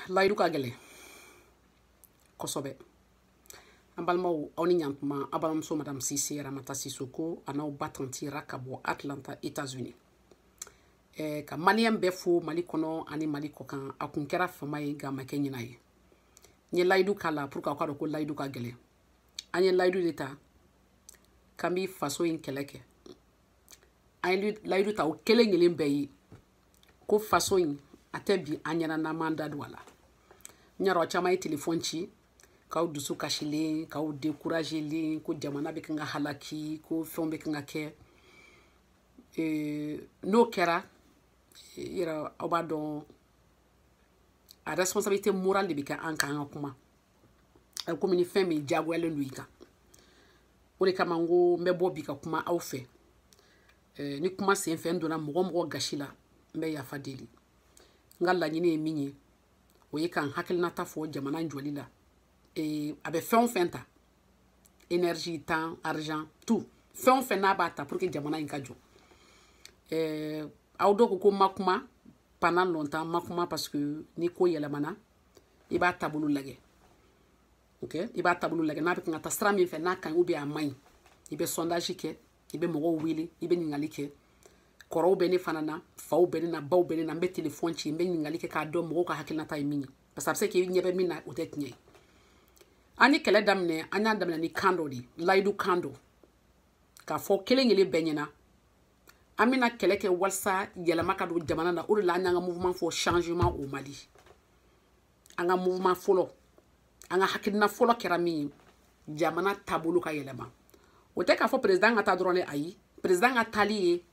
layidu ka gɛlɛn kosɛbɛ an balimaw aw ni ɲantuma a balimamuso madame Sise Ramata Sisoko a n'aw ba tanti ra ka bɔ Atlanta États-Unis ka maliyɛn bɛɛ fo Mali kɔnɔ ani Mali kɔkan a kun kɛra fama ye nka a ma kɛ ɲina ye n ye layidu k'a la pour que aw ka dɔn ko layidu ka gɛlɛn an ye layidu de ta k'an bi faso in kɛlɛ kɛ an ye layidu ta o kelen kelen bɛɛ ye ko faso in a tɛ bi an ɲɛna n'an m'an da don a la n y'a dɔn aw caman ye telefɔni ci k'aw dusu kasilen k'aw découragelen ko jamana bɛ kan ka halaki ko fɛnw bɛ kan ka kɛ n'o kɛra yɛrɛ aw b'a dɔn a responsabilité morale de bɛ kɛ an kan an ka kuma a bɛ komi ni fɛn min diyagoyalen don i kan o de kama n ko n bɛ bɔ bi ka kuma aw fɛ ni kuma sen fɛ n donna mɔgɔ mɔgɔ gasi la n bɛ yafa deli n ka laɲini ye min ye o ye k'an hakilinata fɔ jamana jɔli la a bɛ fɛn o fɛn ta énergie temps argent tout fɛn o fɛn n'a b'a ta pour que jamana in ka jɔ aw dɔw ko ma kuma pendant longtemps ma kuma parce que ni ko yɛlɛmana i b'a taabolo lajɛ ok i b'a taabolo lajɛ n'a bɛ kan ka taa sira min fɛ n'a ka ɲi ou bien a man ɲi i bɛ sondage kɛ i bɛ mɔgɔw wele i bɛ ɲininkali kɛ kɔrɔw bɛ ne fana na faw bɛ ne na baw bɛ ne na n bɛ telefɔni ci n bɛ ɲininkali kɛ k'a dɔn mɔgɔw ka hakilinata ye min ye parce que a bɛ se k'i ɲɛ bɛ min na o tɛ tiɲɛ ye an ye kɛlɛ daminɛ an y'a daminɛ ni kan dɔ de layidu kan dɔ k'a fɔ kelen kelen bɛɛ ɲɛna an bɛna kɛlɛ kɛ walasa yɛlɛma ka don jamana na o de la an y'an ka mouvement fɔ changement au Mali an ka mouvement fɔlɔ an ka hakilina fɔlɔ kɛra min ye jamana taabolo ka yɛlɛma o tɛ k'a fɔ président ka taa dɔrɔn de ayi président ka taali ye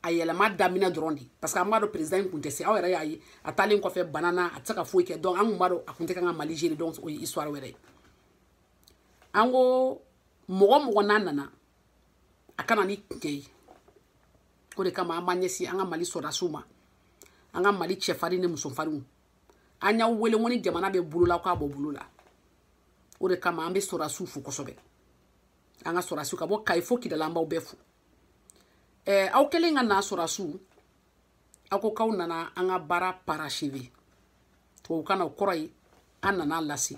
a yɛlɛma daminɛ dɔrɔn de parce que an b'a dɔn président in kun tɛ se aw yɛrɛ y'a ye a taalen kɔfɛ bana na a tɛ se ka foyi kɛ donc an kun b'a dɔn a kun tɛ kan ka Mali gérer donc o ye histoire wɛrɛ ye an ko mɔgɔ mɔgɔ n'a nana a kana ni tiɲɛ ye o de kama an b'an ɲɛsin an ka Mali sɔrɔdasiw ma an ka Mali cɛfarin ni musofarinw an y'aw wele ko ni jamana bɛ bolo la k'a bɔ bolo la o de kama an bɛ sɔrɔdasiw fo kosɛbɛ an ka sɔrɔdasiw ka bɔ Kayi fo Kidali an b'aw bɛɛ fo aw kɛlen ka na sɔrɔdasiw aw ko k'aw nana an ka baara parachever tubabukan na o kɔrɔ ye an nana lase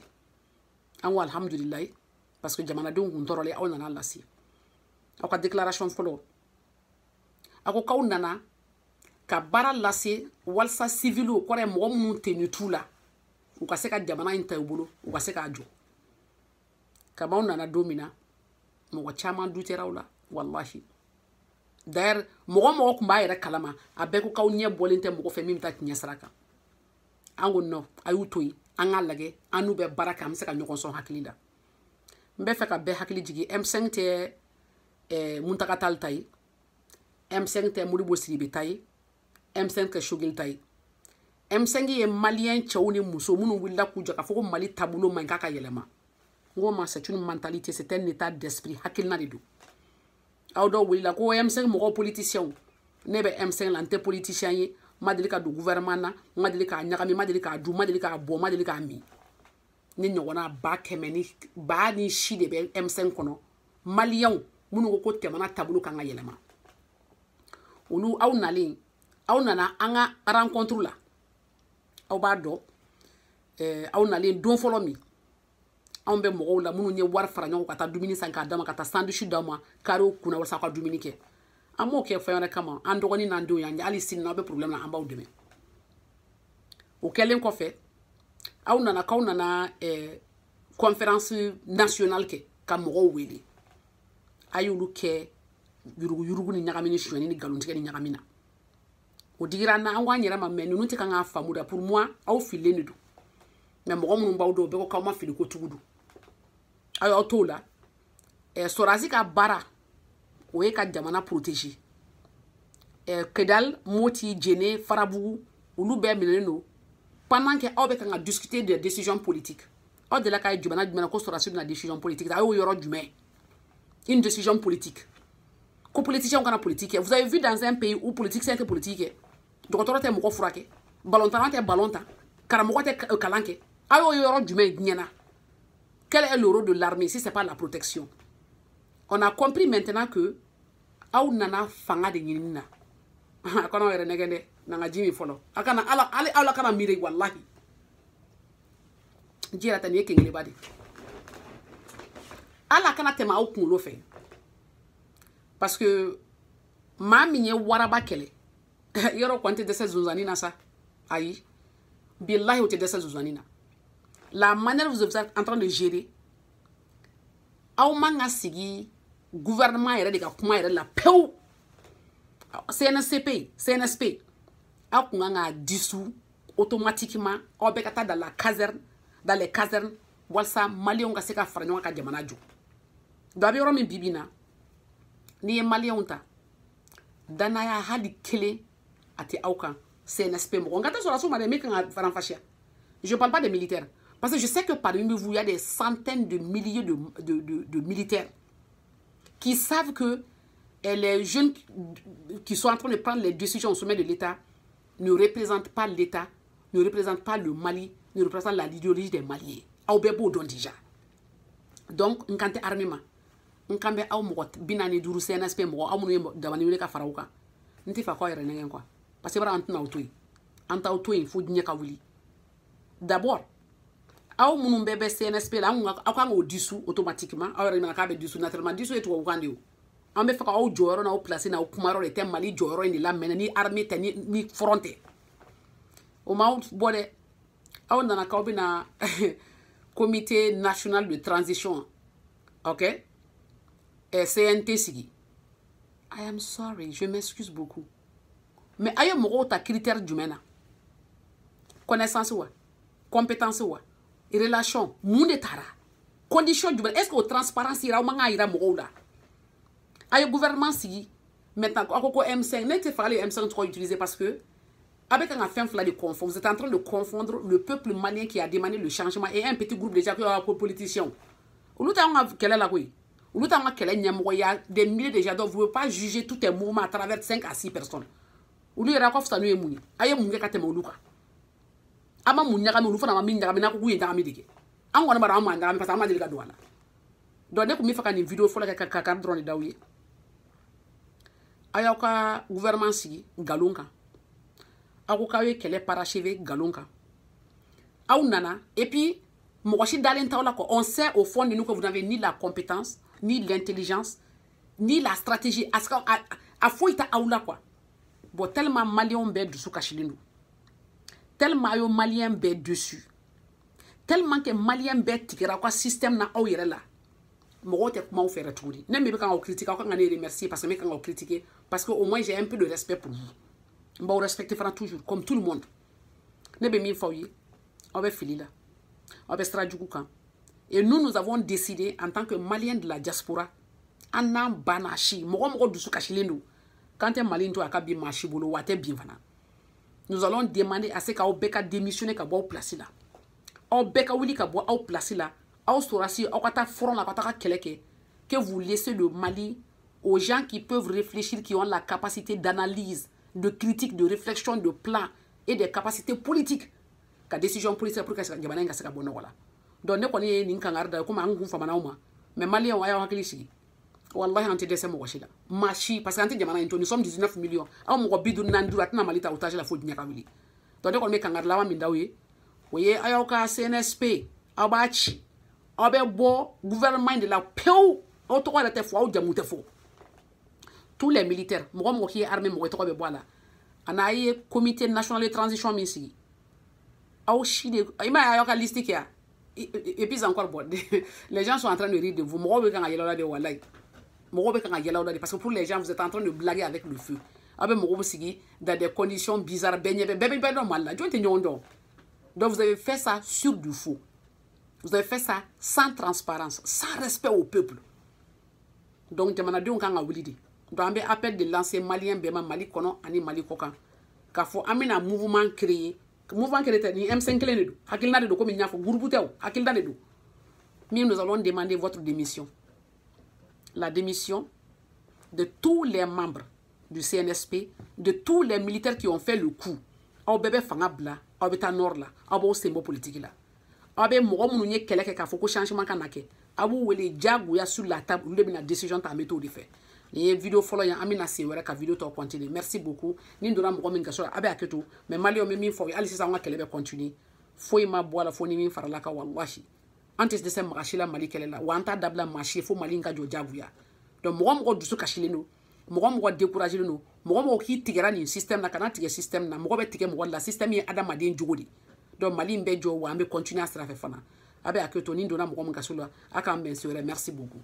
an ko alhamdulilayi parce que jamanadenw kun tɔɔrɔlen aw nana lase aw ka déclaration fɔlɔ aw ko k'aw nana ka baara lase walasa civiliw kɔrɔ ye mɔgɔ minnu tenu t'u la u ka se ka jamana in ta u bolo u ka se k'a jɔ kabaw nana don min na mɔgɔ caman dutera aw la wallahi d'ailleurs mɔgɔ kun b'a yɛrɛ kalama a bɛɛ ko k'aw ɲɛ bɔlen tɛ mɔgɔ fɛ min bɛ taa tiɲɛ sira kan an ko non a y'u to yen an k'a lajɛ an n'u bɛ baara kɛ an bɛ se ka ɲɔgɔn sɔn hakili la n bɛ fɛ ka bɛɛ hakili jigin M5 tɛ Muntaka Tall ta ye M5 tɛ Modibo Sidibe ta ye M5 tɛ Choguel ta ye M5 ye maliyɛn cɛw ni muso minnu wulila k'u jɔ k'a fɔ ko Mali taabolo man ɲi k'a ka yɛlɛma n ko ma c'est une mentalité c'est un état d'esprit hakilina de don aw dɔw wulila ko M5 mɔgɔw politiciens ne bɛ M5 la n tɛ politicien ye n ma deli ka don gouvernement na n ma deli k'a ɲagami n ma deli k'a dun n ma deli k'a bɔ n ma deli k'a min ne ɲɔgɔnna ba ni si de bɛ M5 kɔnɔ maliyɛnw minnu ko jamana taabolo kan ka yɛlɛma olu aw nalen aw nana an ka rencontre la aw b'a dɔn aw nalen don fɔlɔ min anw bɛ mɔgɔw la minnu ye wari fara ɲɔgɔn ka taa dumuni san k'a d'a ma ka taa sandwich d'aw ma karew kunna walasa aw ka dumuni kɛ an m'o kɛ fɛn wɛrɛ kama an dɔgɔnin n'an denw y'an hali sini n'aw bɛ problème na an b'aw dɛmɛ o kɛlen kɔfɛ aw nana k'aw nana conférence nationale kɛ ka mɔgɔw wele a y'olu kɛ yurugu ni ɲagami ni sonyani ni nkalontigɛ ni ɲagami na o digira an na an ko an yɛrɛ ma mais ninnu tɛ kan k'a faamu da pour moi aw fililen de don mais mɔgɔ minnu b'aw dɔn o bɛɛ ko k'aw ma fili kojugu don aw y'aw t'o la sɔrɔdasi ka baara o ye ka jamana protéger Kidali Moti Djéné Farabugu olu bɛɛ minɛlen don pendant que aw bɛ kan ka discuter de décisions politiques aw delila k'a ye jumɛn na ko sɔrɔdasi bɛna décision politique a y'o yɔrɔ jumɛn une décision politique ko politicien kana politique kɛ vous avez vu dans un pays où politicien tɛ politique kɛ dɔgɔtɔrɔ tɛ mɔgɔ furakɛ ballontan tɛ ballon tan karamɔgɔ tɛ kalan kɛ aw y'o yɔrɔ jumɛn ɲɛna quel est le rôle de l'armée si c'est pas la protection on a compris maintenant que aw nana fanga de ɲinini na a kana yɛrɛ nɛgɛ dɛ n'an ka ji min fɔlɔ a kana ala kana miiri wallahi jira tani kengele badi ala kana tema au kunlo fe parce que mami nye waraba kele yoro kwante dese zunzani na sa ayi billahi o te dese zunzani na la manière vous êtes en train de gérer au manga sigi gouvernement yɛrɛ de ka kuma yɛrɛ la pew CNSP a kun kan ka dissous automatiquement aw bɛɛ ka taa dans les casernes walasa maliyɛnw ka se ka fara ɲɔgɔn ka jamana jɔ donc a bɛ yɔrɔ min bibi na n'i ye maliyɛnw ta danaya hali kelen a tɛ aw kan CNSP mɔgɔ nka tɛ sɔrɔ a s'o ma dɛ min kan ka faranfasiya je parle pas des militaires parce que je sais que parmi vous il y a des centaines de milliers de militaires qui savent que les jeunes qui sont en train de prendre les décisions au sommet de l'État ne représentent pas l'État, ne représentent pas le Mali, ne représentent l'idéologie des Maliens. Aw bɛɛ b'o dɔn déjà. Donc, n kan tɛ armée ma. N kan bɛ aw mɔgɔ 45 CNSP mɔgɔ aw minnu ye dabani wele ka fara aw kan. N tɛ fɛ k'aw yɛrɛ nɛgɛn quoi. Parce que bara an tɛna aw to yen. An t'aw to yen fo diɲɛ ka wuli. D'abord, aw minnu bɛɛ bɛ CNSP la aw kan k'o dissous automatiquement. Aw yɛrɛ ɲɛna k'a bɛ dissous naturellement. Dissous ye tubabukan de ye o. An bɛ fɛ k'aw jɔyɔrɔ n'aw place n'aw kuma yɔrɔ de tɛ Mali jɔyɔrɔ in de la mɛnɛ ni armée tɛ ni front tɛ. O m'aw bɔ dɛ. Aw nana k'aw bɛna comité national de transition, ok? CNT sigi. I am sorry, je m'excuse beaucoup. Mais aye mɔgɔw ta critère jumɛn na? Connaissance wa, compétence wa, relation, mun de taara? Condition jumɛn? Est-ce que o transparence yira aw man ka yira mɔgɔw la? Aye gouvernement sigi. Maintenant, ako ko M5, ne tɛ fɛ hali M5 tɔgɔ utiliser parce que avec un affaire de confondre, vous êtes en train de confondre le peuple malien qui a demandé le changement et un petit groupe déjà qui a politiciens. Ou quel est la oui? Ou il y a des milliers de gens, donc vous ne pouvez pas juger tous les mouvements à travers 5 à 6 personnes. Ou il y a ça nous est mouni. Aye mouni ka temo luka. Ama mouni ka mouni fana ma min daga na ko guye daga mi dike. An wona bara am daga parce que am deliga douala. Donc ne ko mi faka ni vidéo fo la ka drone dawiye. Ayaka gouvernement si galonka. Aw ka ye kɛlɛ parachevé galon kan aw nana et puis mɔgɔ si dalen t'aw la quoi on sait au fond de nous que vous n'avez ni la compétence ni l'intelligence ni la stratégie a foyi tɛ aw la quoi bon tellement maliyɛnw bɛɛ dusu kasilen don tellement aw ye maliyɛn bɛɛ dessus tellement que maliyɛn bɛɛ tigɛra aw ka système na aw yɛrɛ la mɔgɔw tɛ kuma aw fɛ yɛrɛ tuguni ne min bɛ kan k'aw critiquer aw kan ka ne remercier parce que ne kan k'aw critiquer parce que au moins j'ai un peu de respect pour vous. On va respecter toujours, comme tout le monde. Ne be min faw ye, on va fili la. On va stradjugu kan. Et nous avons décidé, en tant que Maliens de la diaspora, anan banashi, mogo dusu kashilendo. Quand un Malien to akabi machi bolo, wate bien vana. Nous allons demander à ce qu'au beka démissionner ka bo place là. Au beka wili ka bo au place là. Au sorasi, au kata front la kata keleke. Que vous laissez le Mali aux gens qui peuvent réfléchir, qui ont la capacité d'analyse, de critique, de réflexion, de plan et des capacités politiques. Ka décision politique pour que ça jamana nga saka bono wala. Donc ne koni ni kangarda ko ma ngun fama na uma. Mais malien wa ya hakili sigi. Wallahi anti dese mo washila. Machi parce que anti jamana into nous sommes 19 millions. Aw mo bidu nandu atna malita otage la fodi nyaka wili. Donc ne koni me kangarda wa mindawi. Oye ayoka CNSP abachi. Abe bo gouvernement de la peu auto la te fo au jamu te fo. Tous les militaires, moi qui est armé, moi qui est voilà. On a eu comité national de transition ici. Au Chili, il m'a y a une liste qui a. Et puis encore bon, les gens sont en train de rire de vous. Moi je vais quand de walay. Moi je vais quand parce que pour les gens vous êtes en train de blaguer avec le feu. Avec moi aussi dans des conditions bizarres, normal là. Donc vous avez fait ça sur du faux. Vous avez fait ça sans transparence, sans respect au peuple. Donc demandez on quand on dit. Donc, on appelle de l'ancien malien bema Mali kono ani Mali kokan. Kafo amina mouvement créé. Mouvement créé ni M5 clé de hakilna de comme nyafo groupe tew hakilna de. Mais nous allons demander votre démission. La démission de tous les membres du CNSP, de tous les militaires qui ont fait le coup. Au bébé fangabla, au beta nord là, au symbole politique là. Au bébé mogo mounye keleke kafo ko changement kanake. Abu wele jaguya sur la table, le la décision ta méthode de faire. Les vidéos follow ya amina se wera ka vidéo to continue. Merci beaucoup. Ni ndona mo min gasora abe aketo mais mali o me min fo ali sisa on kele be continue. foyi ma bɔ a la fo ni min farala ka wallahi an tɛ dɛsɛ maa si la Mali kɛlɛ la wa an t'a dabila maa si fo Mali in ka jɔ jagoya donc mɔgɔ mɔgɔ dusu kasilen don mɔgɔ mɔgɔ découragé don mɔgɔ mɔgɔ k'i tigɛra nin système na kana tigɛ système na mɔgɔ bɛ tigɛ mɔgɔ la système ye adamaden jogo de donc Mali in bɛ jɔ wa an bɛ continuer a sira fɛ fana a bɛ hakili to ni donna mɔgɔ min kaso la a k'an bɛn se wɛrɛ merci beaucoup